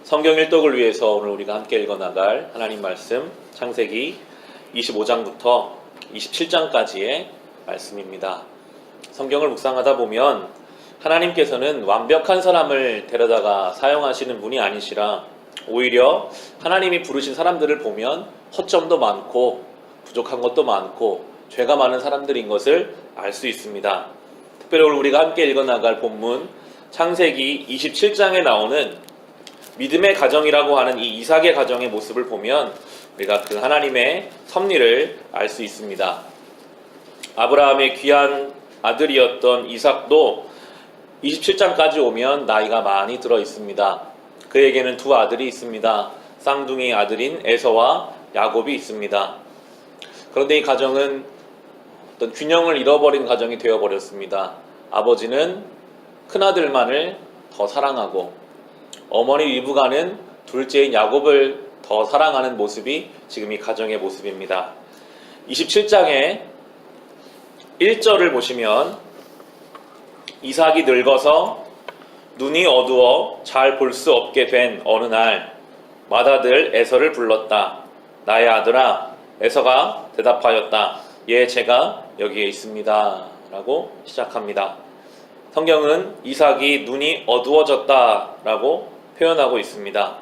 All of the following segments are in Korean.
성경 일독을 위해서 오늘 우리가 함께 읽어나갈 하나님 말씀 창세기 25장부터 27장까지의 말씀입니다. 성경을 묵상하다 보면 하나님께서는 완벽한 사람을 데려다가 사용하시는 분이 아니시라 오히려 하나님이 부르신 사람들을 보면 허점도 많고 부족한 것도 많고 죄가 많은 사람들인 것을 알 수 있습니다. 특별히 오늘 우리가 함께 읽어나갈 본문 창세기 27장에 나오는 믿음의 가정이라고 하는 이 이삭의 가정의 모습을 보면 우리가 그 하나님의 섭리를 알 수 있습니다. 아브라함의 귀한 아들이었던 이삭도 27장까지 오면 나이가 많이 들어 있습니다. 그에게는 두 아들이 있습니다. 쌍둥이 아들인 에서와 야곱이 있습니다. 그런데 이 가정은 어떤 균형을 잃어버린 가정이 되어버렸습니다. 아버지는 큰아들만을 더 사랑하고 어머니 리브가는 둘째인 야곱을 더 사랑하는 모습이 지금 이 가정의 모습입니다. 27장의 1절을 보시면 이삭이 늙어서 눈이 어두워 잘 볼 수 없게 된 어느 날 맏아들 에서를 불렀다. 나의 아들아. 에서가 대답하였다. 예, 제가 여기에 있습니다. 라고 시작합니다. 성경은 이삭이 눈이 어두워졌다 라고 표현하고 있습니다.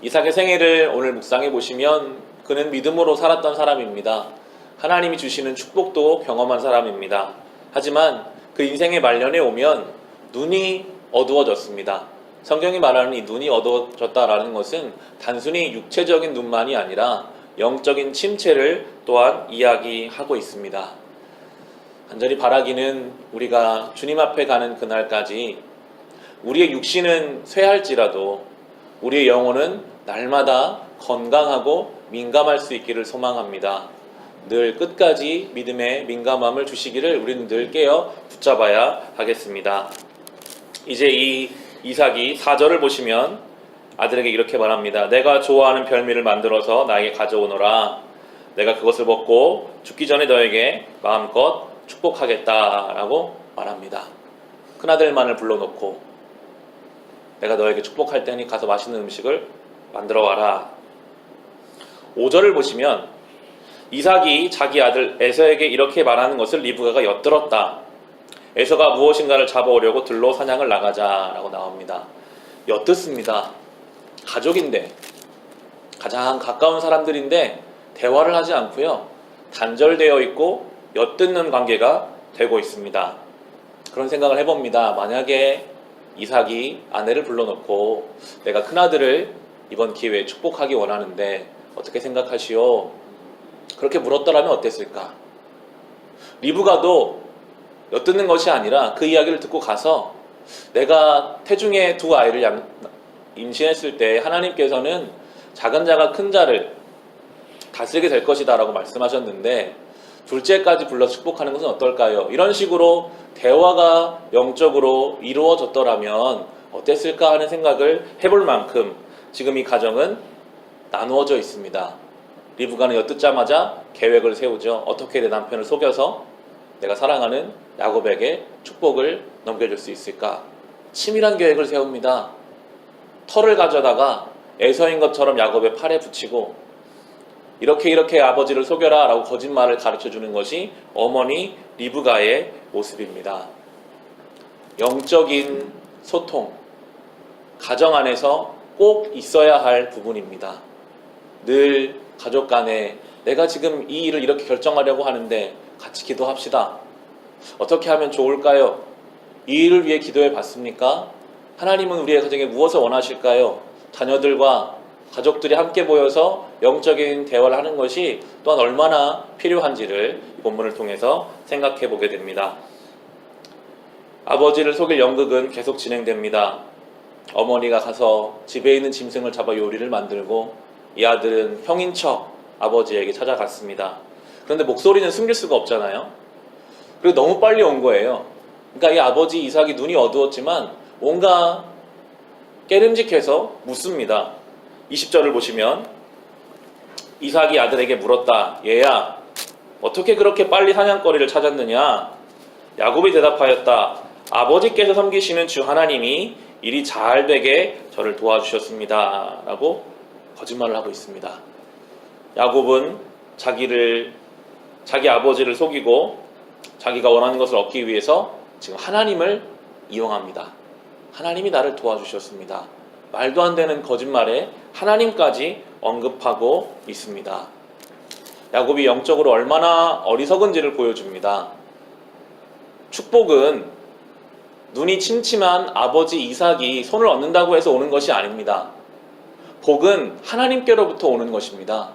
이삭의 생애를 오늘 묵상해 보시면 그는 믿음으로 살았던 사람입니다. 하나님이 주시는 축복도 경험한 사람입니다. 하지만 그 인생의 말년에 오면 눈이 어두워졌습니다. 성경이 말하는 이 눈이 어두워졌다라는 것은 단순히 육체적인 눈만이 아니라 영적인 침체를 또한 이야기하고 있습니다. 간절히 바라기는 우리가 주님 앞에 가는 그날까지 우리의 육신은 쇠할지라도 우리의 영혼은 날마다 건강하고 민감할 수 있기를 소망합니다. 늘 끝까지 믿음의 민감함을 주시기를 우리는 늘 깨어 붙잡아야 하겠습니다. 이제 이 이삭이 4절을 보시면 아들에게 이렇게 말합니다. 내가 좋아하는 별미를 만들어서 나에게 가져오너라. 내가 그것을 먹고 죽기 전에 너에게 마음껏 축복하겠다라고 말합니다. 큰아들만을 불러놓고 내가 너에게 축복할 테니 가서 맛있는 음식을 만들어 와라. 5절을 보시면 이삭이 자기 아들 에서에게 이렇게 말하는 것을 리브가가 엿들었다. 에서가 무엇인가를 잡아오려고 들로 사냥을 나가자라고 나옵니다. 엿듣습니다. 가족인데 가장 가까운 사람들인데 대화를 하지 않고요. 단절되어 있고 엿듣는 관계가 되고 있습니다. 그런 생각을 해봅니다. 만약에 이삭이 아내를 불러놓고 내가 큰아들을 이번 기회에 축복하기 원하는데 어떻게 생각하시오? 그렇게 물었더라면 어땠을까? 리브가도 엿듣는 것이 아니라 그 이야기를 듣고 가서 내가 태중에 두 아이를 임신했을 때 하나님께서는 작은 자가 큰 자를 다스리게 될 것이다 라고 말씀하셨는데 둘째까지 불러서 축복하는 것은 어떨까요? 이런 식으로 대화가 영적으로 이루어졌더라면 어땠을까 하는 생각을 해볼 만큼 지금 이 가정은 나누어져 있습니다. 리브가는 엿듣자마자 계획을 세우죠. 어떻게 내 남편을 속여서 내가 사랑하는 야곱에게 축복을 넘겨줄 수 있을까? 치밀한 계획을 세웁니다. 털을 가져다가 에서인 것처럼 야곱의 팔에 붙이고 이렇게 아버지를 속여라 라고 거짓말을 가르쳐주는 것이 어머니 리브가의 모습입니다. 영적인 소통, 가정 안에서 꼭 있어야 할 부분입니다. 늘 가족 간에 내가 지금 이 일을 이렇게 결정하려고 하는데 같이 기도합시다. 어떻게 하면 좋을까요? 이 일을 위해 기도해 봤습니까? 하나님은 우리의 가정에 무엇을 원하실까요? 자녀들과 가족들이 함께 모여서 영적인 대화를 하는 것이 또한 얼마나 필요한지를 이 본문을 통해서 생각해 보게 됩니다. 아버지를 속일 연극은 계속 진행됩니다. 어머니가 가서 집에 있는 짐승을 잡아 요리를 만들고 이 아들은 형인 척 아버지에게 찾아갔습니다. 그런데 목소리는 숨길 수가 없잖아요. 그리고 너무 빨리 온 거예요. 그러니까 이 아버지 이삭이 눈이 어두웠지만 뭔가 깨름직해서 묻습니다. 20절을 보시면 이삭이 아들에게 물었다. 얘야, 어떻게 그렇게 빨리 사냥거리를 찾았느냐? 야곱이 대답하였다. 아버지께서 섬기시는 주 하나님이 일이 잘 되게 저를 도와주셨습니다. 라고 거짓말을 하고 있습니다. 야곱은 자기 아버지를 속이고 자기가 원하는 것을 얻기 위해서 지금 하나님을 이용합니다. 하나님이 나를 도와주셨습니다. 말도 안 되는 거짓말에 하나님까지 언급하고 있습니다. 야곱이 영적으로 얼마나 어리석은지를 보여줍니다. 축복은 눈이 침침한 아버지 이삭이 손을 얻는다고 해서 오는 것이 아닙니다. 복은 하나님께로부터 오는 것입니다.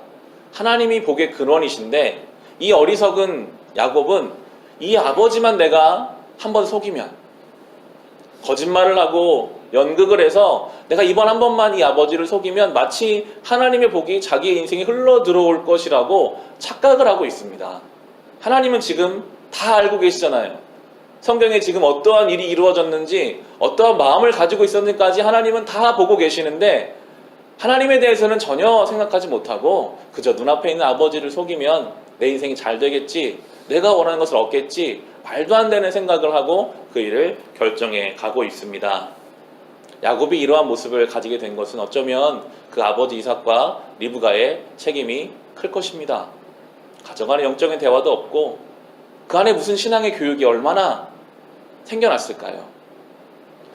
하나님이 복의 근원이신데 이 어리석은 야곱은 이 아버지만 내가 한번 속이면, 거짓말을 하고 연극을 해서 내가 이번 한 번만 이 아버지를 속이면 마치 하나님의 복이 자기의 인생에 흘러 들어올 것이라고 착각을 하고 있습니다. 하나님은 지금 다 알고 계시잖아요. 성경에 지금 어떠한 일이 이루어졌는지, 어떠한 마음을 가지고 있었는지까지 하나님은 다 보고 계시는데 하나님에 대해서는 전혀 생각하지 못하고 그저 눈앞에 있는 아버지를 속이면 내 인생이 잘 되겠지, 내가 원하는 것을 얻겠지, 말도 안 되는 생각을 하고 그 일을 결정해 가고 있습니다. 야곱이 이러한 모습을 가지게 된 것은 어쩌면 그 아버지 이삭과 리브가의 책임이 클 것입니다. 가정 안에 영적인 대화도 없고 그 안에 무슨 신앙의 교육이 얼마나 생겨났을까요?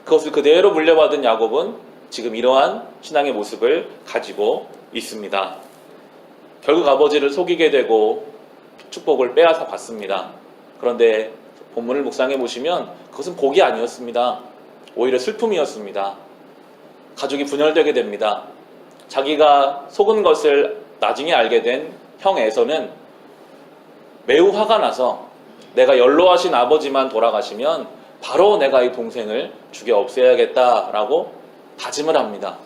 그것을 그대로 물려받은 야곱은 지금 이러한 신앙의 모습을 가지고 있습니다. 결국 아버지를 속이게 되고 축복을 빼앗아 받습니다. 그런데 본문을 묵상해 보시면 그것은 복이 아니었습니다. 오히려 슬픔이었습니다. 가족이 분열되게 됩니다. 자기가 속은 것을 나중에 알게 된 형 에서는 매우 화가 나서 내가 연로하신 아버지만 돌아가시면 바로 내가 이 동생을 죽여 없애야겠다라고 다짐을 합니다.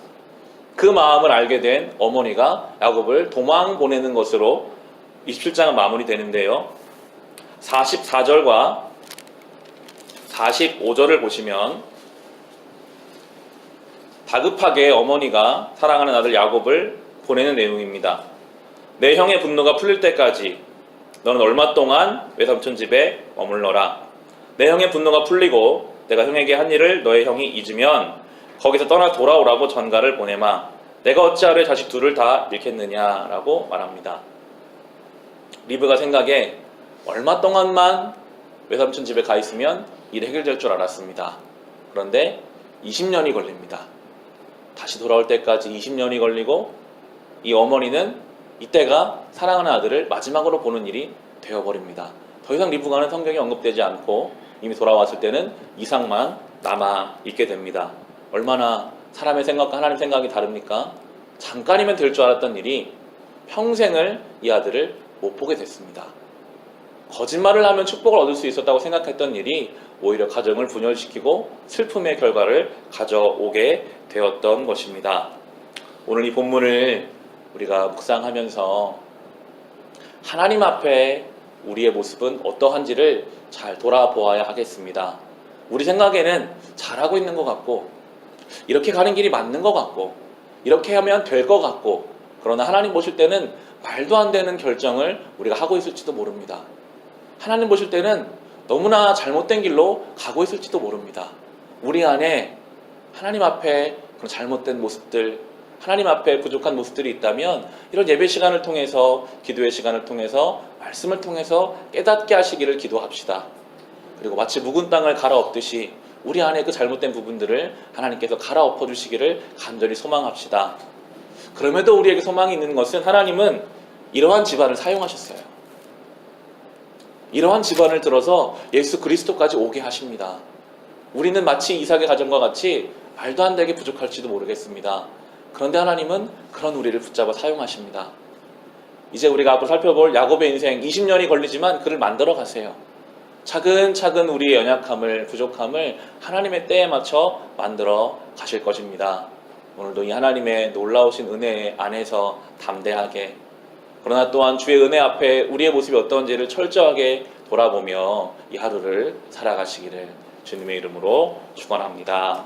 그 마음을 알게 된 어머니가 야곱을 도망 보내는 것으로 27장은 마무리되는데요. 44절과 45절을 보시면 다급하게 어머니가 사랑하는 아들 야곱을 보내는 내용입니다. 내 형의 분노가 풀릴 때까지 너는 얼마 동안 외삼촌 집에 머물러라. 내 형의 분노가 풀리고 내가 형에게 한 일을 너의 형이 잊으면 거기서 떠나 돌아오라고 전가를 보내마. 내가 어찌하려 자식 둘을 다 잃겠느냐라고 말합니다. 리브가 생각에 얼마 동안만 외삼촌 집에 가 있으면 일이 해결될 줄 알았습니다. 그런데 20년이 걸립니다. 다시 돌아올 때까지 20년이 걸리고 이 어머니는 이때가 사랑하는 아들을 마지막으로 보는 일이 되어버립니다. 더 이상 리브가는 성경에 언급되지 않고 이미 돌아왔을 때는 이삭만 남아있게 됩니다. 얼마나 사람의 생각과 하나님 생각이 다릅니까? 잠깐이면 될 줄 알았던 일이 평생을 이 아들을 못 보게 됐습니다. 거짓말을 하면 축복을 얻을 수 있었다고 생각했던 일이 오히려 가정을 분열시키고 슬픔의 결과를 가져오게 되었던 것입니다. 오늘 이 본문을 우리가 묵상하면서 하나님 앞에 우리의 모습은 어떠한지를 잘 돌아보아야 하겠습니다. 우리 생각에는 잘하고 있는 것 같고 이렇게 가는 길이 맞는 것 같고 이렇게 하면 될 것 같고, 그러나 하나님 보실 때는 말도 안 되는 결정을 우리가 하고 있을지도 모릅니다. 하나님 보실 때는 너무나 잘못된 길로 가고 있을지도 모릅니다. 우리 안에 하나님 앞에 그런 잘못된 모습들, 하나님 앞에 부족한 모습들이 있다면 이런 예배 시간을 통해서, 기도의 시간을 통해서, 말씀을 통해서 깨닫게 하시기를 기도합시다. 그리고 마치 묵은 땅을 갈아엎듯이 우리 안에 그 잘못된 부분들을 하나님께서 갈아엎어 주시기를 간절히 소망합시다. 그럼에도 우리에게 소망이 있는 것은 하나님은 이러한 집안을 사용하셨어요. 이러한 집안을 들어서 예수 그리스도까지 오게 하십니다. 우리는 마치 이삭의 가정과 같이 말도 안 되게 부족할지도 모르겠습니다. 그런데 하나님은 그런 우리를 붙잡아 사용하십니다. 이제 우리가 앞으로 살펴볼 야곱의 인생 20년이 걸리지만 그를 만들어 가세요. 차근차근 우리의 연약함을, 부족함을 하나님의 때에 맞춰 만들어 가실 것입니다. 오늘도 이 하나님의 놀라우신 은혜 안에서 담대하게, 그러나 또한 주의 은혜 앞에 우리의 모습이 어떤지를 철저하게 돌아보며 이 하루를 살아가시기를 주님의 이름으로 축원합니다.